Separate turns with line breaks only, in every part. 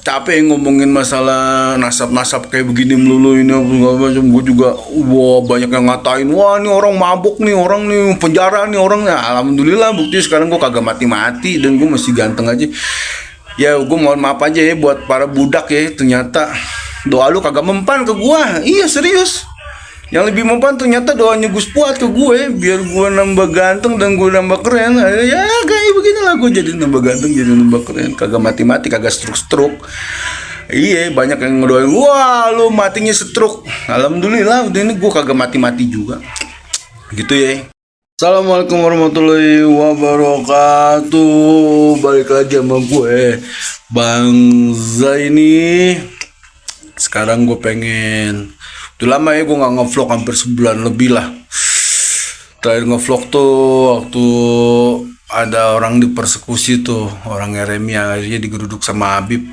capek ngomongin masalah nasab-nasab kayak begini melulu ini segala macam. Gue juga wah banyak yang ngatain, wah ini orang mabuk nih, orang nih penjara nih orangnya. Alhamdulillah bukti sekarang gue kagak mati-mati dan gue masih ganteng aja. Ya gue mohon maaf aja ya buat para budak ya, ternyata doa lu kagak mempan ke gue. Iya serius. Yang lebih mempan ternyata doanya Gus Fuad ke gue, biar gue nambah ganteng dan gue nambah keren. Ya kayak beginilah gue jadi nambah ganteng, jadi nambah keren. Kagak mati-mati, kagak stroke-stroke. Iya, banyak yang ngedoain, wah lu matinya stroke. Alhamdulillah, udah ini gue kagak mati-mati juga. Gitu ya. Assalamualaikum warahmatullahi wabarakatuh. Balik lagi sama gue, Bang Zaini. Sekarang gue pengen, udah lama ya gue gak ngevlog, hampir sebulan lebih lah. Terakhir ngevlog tuh waktu ada orang dipersekusi tuh, orang Yeremia, akhirnya digeruduk sama Habib.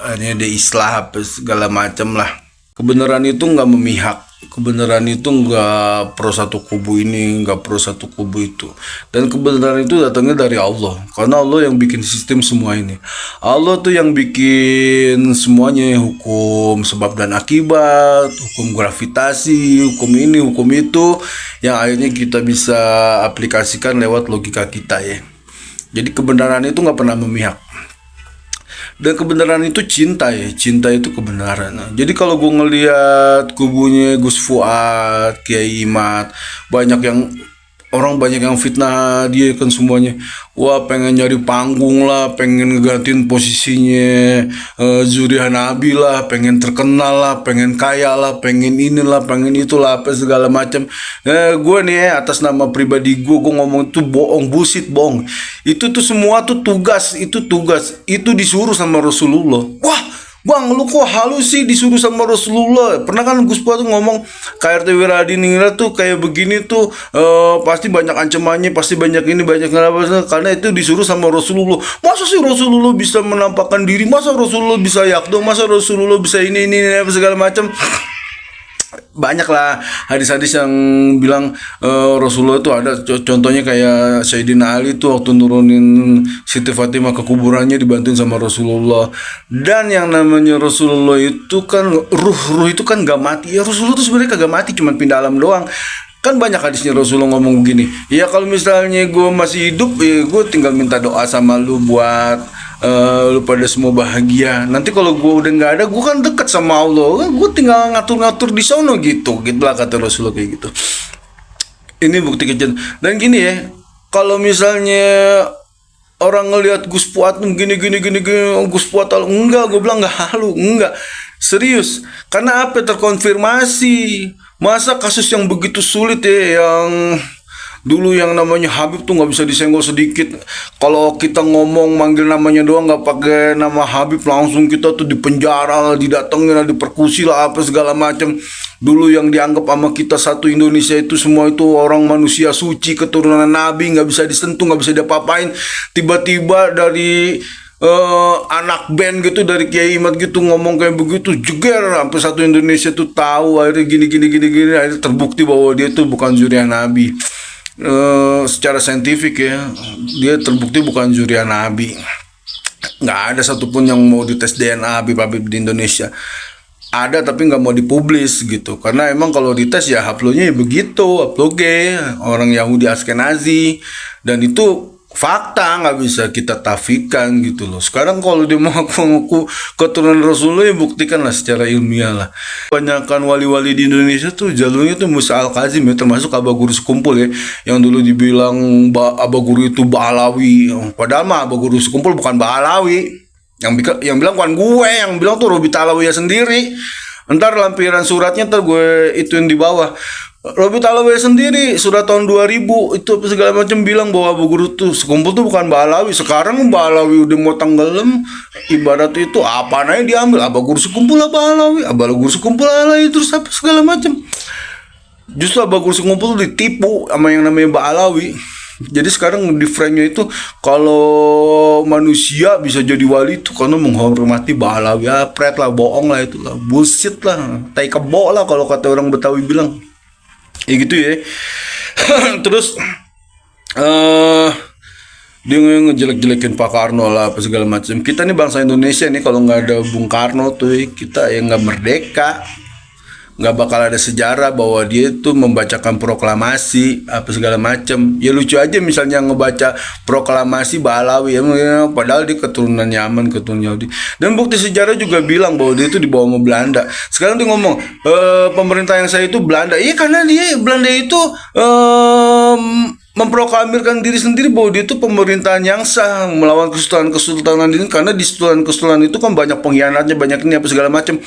Akhirnya dia islah apa segala macem lah. Kebenaran itu gak memihak, kebenaran itu gak pro satu kubu ini, gak pro satu kubu itu. Dan kebenaran itu datangnya dari Allah, karena Allah yang bikin sistem semua ini. Allah tuh yang bikin semuanya, hukum sebab dan akibat, hukum gravitasi, hukum ini, hukum itu, yang akhirnya kita bisa aplikasikan lewat logika kita ya. Jadi kebenaran itu gak pernah memihak. Dan kebenaran itu cinta ya, cinta itu kebenaran. Nah, jadi kalau gue ngelihat kubunya Gus Fuad, Kiai Imad, orang banyak yang fitnah dia kan semuanya. Wah pengen nyari panggung lah, pengen ngegantiin posisinya Zuriat Nabi lah, pengen terkenal lah, pengen kaya lah, pengen inilah, pengen itulah, apa segala macam. Gue nih ya, atas nama pribadi gue ngomong itu bohong, bullshit, bohong. Itu tuh semua tuh tugas, itu disuruh sama Rasulullah. Wah Bang, lu kok halus sih disuruh sama Rasulullah? Pernah kan Gus Fuad tuh ngomong KRT Wiradiningrat tuh kayak begini tuh pasti banyak ancamannya, pasti banyak ini, banyak kenapa, karena itu disuruh sama Rasulullah. Masa sih Rasulullah bisa menampakkan diri? Masa Rasulullah bisa yakdo? Masa Rasulullah bisa ini segala macam? Banyak lah hadis-hadis yang bilang Rasulullah itu ada, contohnya kayak Sayyidina Ali tuh waktu nurunin Siti Fatimah ke kuburannya dibantuin sama Rasulullah. Dan yang namanya Rasulullah itu kan ruh itu kan gak mati ya. Rasulullah itu sebenarnya kagak mati, cuma pindah alam doang. Kan banyak hadisnya Rasulullah ngomong begini, ya kalau misalnya gue masih hidup ya gue tinggal minta doa sama lu buat lu pada semua bahagia. Nanti kalau gue udah nggak ada, gue kan deket sama Allah, gue tinggal ngatur-ngatur di sono gitu lah kata Rasulullah kayak gitu. Ini bukti kejadian. Dan gini ya, kalau misalnya orang ngelihat Gus Fuad gini Gus Fuad enggak, gue bilang nggak halu, enggak, serius. Karena apa? Terkonfirmasi. Masa kasus yang begitu sulit ya, yang dulu yang namanya Habib tuh nggak bisa disenggol sedikit. Kalau kita ngomong manggil namanya doang, nggak pakai nama Habib, langsung kita tuh dipenjara, didatengin, diperkusi lah, apa segala macam. Dulu yang dianggap sama kita satu Indonesia itu semua itu orang manusia suci, keturunan Nabi, nggak bisa disentuh, nggak bisa diapa-apain. Tiba-tiba dari anak band gitu, dari Kiai Imad gitu ngomong kayak begitu, jeger sampai satu Indonesia tuh tahu. Akhirnya gini, akhirnya terbukti bahwa dia tuh bukan zuriat Nabi. Secara saintifik ya, dia terbukti bukan zuriat Nabi. Nggak ada satupun yang mau dites DNA Habib di Indonesia. Ada tapi nggak mau dipublis gitu, karena emang kalau dites ya haplonya ya begitu, haploge orang Yahudi Askenazi, dan itu fakta, nggak bisa kita tafikan gitu loh. Sekarang kalau dia mau ngaku keturunan Rasulullah ya buktikan lah secara ilmiah lah. Kebanyakan wali-wali di Indonesia tuh jalurnya tuh Musa Al-Kazim ya, termasuk Abah Guru Sekumpul ya, yang dulu dibilang Abah Guru itu Ba'alawi. Padahal mah Abah Guru Sekumpul bukan Ba'alawi. Yang bilang bukan gue, yang bilang tuh Robi Talawiyah sendiri. Ntar lampiran suratnya ntar gue ituin di bawah. Robi Talawiyah sendiri surat tahun 2000 itu segala macam bilang bahwa Abu Guru tuh Sekumpul tuh bukan Ba'alawi. Sekarang Ba'alawi udah mau tenggelam, ibarat itu apa namanya diambil, Abu Guru Sekumpul lah Ba'alawi, Abu Guru Sekumpul Ba'alawi, terus apa segala macam. Justru Abu Guru Sekumpul ditipu sama yang namanya Ba'alawi. Jadi sekarang di frame-nya itu kalau manusia bisa jadi wali itu karena menghormati Ba'alawi. Ya pret lah, bohong lah, itu lah, bullshit lah, tai kebo lah kalau kata orang Betawi bilang. Ya gitu ya. Terus Dia ngejelek-jelekin Pak Karno lah apa segala macam. Kita nih bangsa Indonesia nih kalau nggak ada Bung Karno tuh kita yang nggak merdeka, nggak bakal ada sejarah bahwa dia itu membacakan proklamasi apa segala macam. Ya lucu aja misalnya ngebaca proklamasi Balawi ya, padahal dia keturunan Yaman, keturunan Yahudi. Dan bukti sejarah juga bilang bahwa dia itu dibawa sama Belanda. Sekarang dia ngomong pemerintah yang saya itu Belanda. Iya karena dia Belanda itu memproklamirkan diri sendiri bahwa dia itu pemerintahan yang sah melawan kesultanan ini, karena di kesultanan itu kan banyak pengkhianatnya, banyak ini apa segala macam.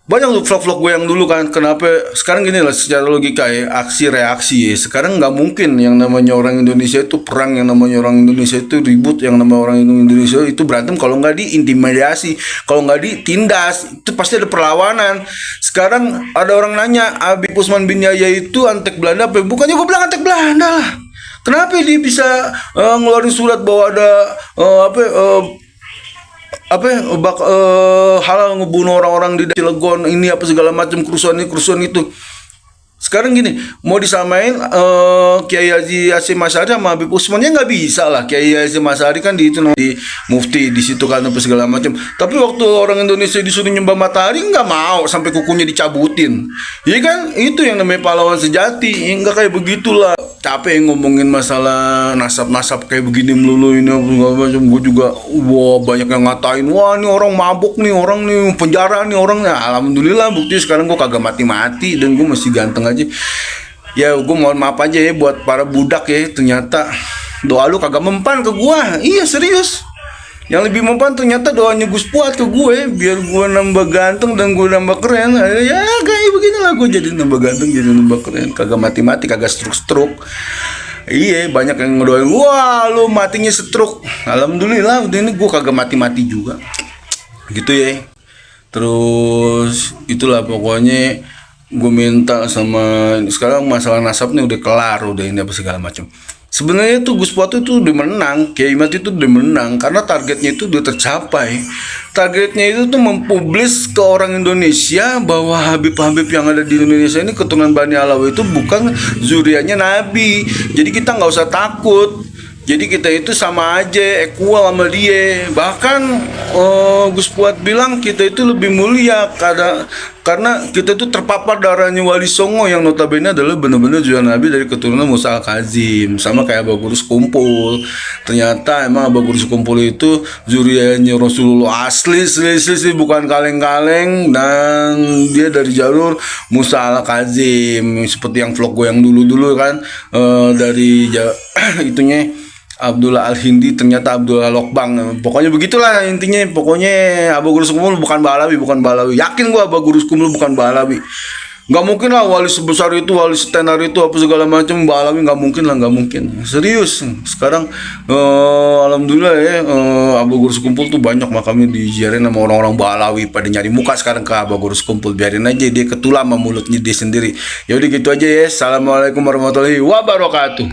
Banyak tuh vlog-vlog gue yang dulu kan. Kenapa sekarang gini lah secara logika ya, aksi reaksi ya. Sekarang nggak mungkin yang namanya orang Indonesia itu perang, yang namanya orang Indonesia itu ribut, yang namanya orang Indonesia itu berantem kalau nggak diintimidasi, kalau nggak ditindas, itu pasti ada perlawanan. Sekarang ada orang nanya Habib Usman bin Yahya itu antek Belanda apa? Bukannya gue bilang antek Belanda lah. Kenapa dia bisa ngeluarin surat bahwa ada halal ngebunuh orang-orang di Cilegon ini apa segala macam, kerusuhan itu. Sekarang gini, mau disamain Kiai Haji Hasyim Asy'ari sama Habib Usman ya nggak bisa lah. Kiai Hasyim Asy'ari kan di mufti di situ kan apa segala macam. Tapi waktu orang Indonesia disuruh nyembah matahari nggak mau, sampai kukunya dicabutin. Iya kan, itu yang namanya pahlawan sejati. Ya, nggak kayak begitulah. Capek ngomongin masalah nasab kayak begini melulu ini segala macam. Gue juga banyak yang ngatain, wah ini orang mabuk nih, orang nih penjara nih orangnya. Alhamdulillah bukti sekarang gue kagak mati-mati dan gue masih ganteng aja. Ya gue mohon maaf aja ya buat para budak ya, ternyata doa lu kagak mempan ke gue. Iya serius, yang lebih mempan ternyata doanya Gus Fuad ke gue, biar gue nambah ganteng dan gue nambah keren. Ya kayak beginilah gue jadi nambah ganteng, jadi nambah keren, kagak mati-mati, kagak stroke. Iya banyak yang ngedoain, wah lu matinya stroke. Alhamdulillah udah ini gue kagak mati-mati juga gitu ya. Terus itulah pokoknya gue minta sama, sekarang masalah nasab nih udah kelar, udah ini apa segala macam. Sebenarnya tuh Gus Fuad itu udah menang, Kiai Mat itu udah menang karena targetnya itu udah tercapai. Targetnya itu tuh mempublis ke orang Indonesia bahwa Habib-Habib yang ada di Indonesia ini keturunan Bani Alawi itu bukan zuriatnya Nabi. Jadi kita nggak usah takut. Jadi kita itu sama aja, equal sama dia. Bahkan Gus Fuad bilang kita itu lebih mulia karena kita itu terpapar darahnya Wali Songo yang notabene adalah benar-benar zuriat Nabi dari keturunan Musa Al-Kazim. Sama kayak Abah Gurus Kumpul. Ternyata emang Abah Gurus Kumpul itu zuriatnya Rasulullah asli bukan kaleng-kaleng, dan dia dari jalur Musa Al-Kazim. Seperti yang vlog gue yang dulu-dulu kan, dari itunya Abdullah Al-Hindi ternyata Abdullah Lokbang. Pokoknya begitulah intinya. Pokoknya Abah Gurus Kumpul bukan Balawi. Yakin gua Abah Gurus Kumpul bukan Balawi. Nggak mungkin lah wali sebesar itu, wali setenar itu apa segala macam Balawi, nggak mungkin. Serius. Sekarang alhamdulillah ya, Abah Gurus Kumpul tuh banyak makamnya diziarahin sama orang-orang Balawi, pada nyari muka sekarang ke Abah Gurus Kumpul. Biarin aja dia ketulah sama mulutnya dia sendiri. Ya udah gitu aja ya. Assalamualaikum warahmatullahi wabarakatuh.